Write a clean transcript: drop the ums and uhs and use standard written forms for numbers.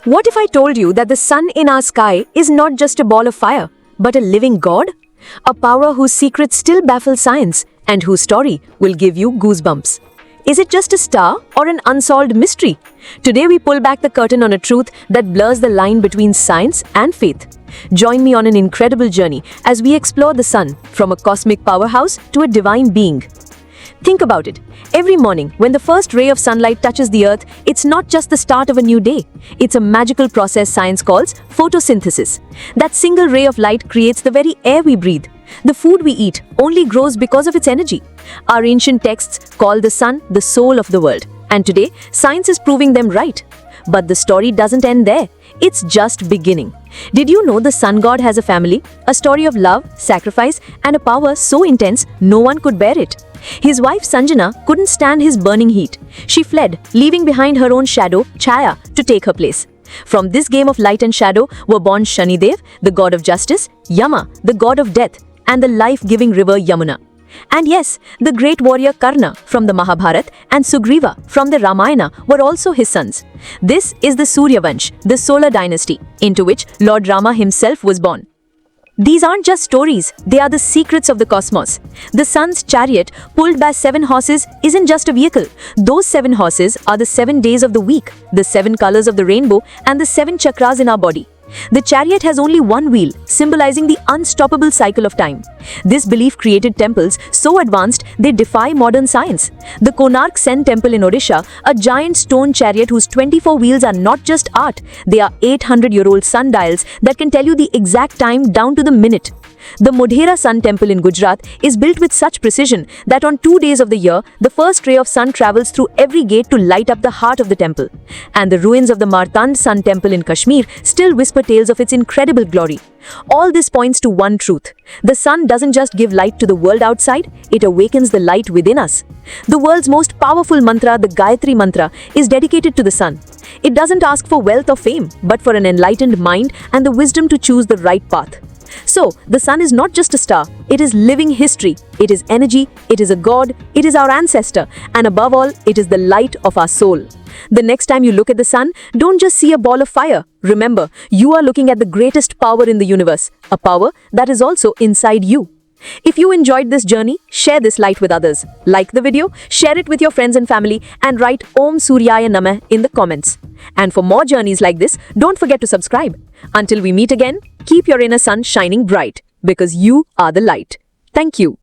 What if I told you that the sun in our sky is not just a ball of fire, but a living god? A power whose secrets still baffle science and whose story will give you goosebumps. Is it just a star or an unsolved mystery? Today we pull back the curtain on a truth that blurs the line between science and faith. Join me on an incredible journey as we explore the sun, from a cosmic powerhouse to a divine being. Think about it. Every morning, when the first ray of sunlight touches the earth, it's not just the start of a new day. It's a magical process science calls photosynthesis. That single ray of light creates the very air we breathe. The food we eat only grows because of its energy. Our ancient texts call the sun the soul of the world. And today, science is proving them right. But the story doesn't end there. It's just beginning. Did you know the sun god has a family? A story of love, sacrifice, and a power so intense no one could bear it. His wife Sanjana couldn't stand his burning heat. She fled, leaving behind her own shadow, Chaya, to take her place. From this game of light and shadow were born Shanidev, the god of justice, Yama, the god of death, and the life-giving river Yamuna. And yes, the great warrior Karna from the Mahabharata and Sugriva from the Ramayana were also his sons. This is the Suryavansh, the solar dynasty, into which Lord Rama himself was born. These aren't just stories, they are the secrets of the cosmos. The sun's chariot, pulled by 7 horses, isn't just a vehicle. Those 7 horses are the 7 days of the week, the 7 colors of the rainbow, and the 7 chakras in our body. The chariot has only one wheel, symbolizing the unstoppable cycle of time. This belief created temples so advanced they defy modern science. The Konark Sen temple in Odisha, a giant stone chariot whose 24 wheels are not just art, they are 800-year-old sundials that can tell you the exact time down to the minute. The Modhera Sun Temple in Gujarat is built with such precision that on 2 days of the year, the first ray of sun travels through every gate to light up the heart of the temple. And the ruins of the Martand Sun Temple in Kashmir still whisper tales of its incredible glory. All this points to one truth. The sun doesn't just give light to the world outside, it awakens the light within us. The world's most powerful mantra, the Gayatri Mantra, is dedicated to the sun. It doesn't ask for wealth or fame, but for an enlightened mind and the wisdom to choose the right path. So, the sun is not just a star, it is living history, it is energy, it is a god, it is our ancestor, and above all, it is the light of our soul. The next time you look at the sun, don't just see a ball of fire. Remember, you are looking at the greatest power in the universe, a power that is also inside you. If you enjoyed this journey, share this light with others. Like the video, share it with your friends and family, and write Om Suryaya Namah in the comments. And for more journeys like this, don't forget to subscribe. Until we meet again, keep your inner sun shining bright, because you are the light. Thank you.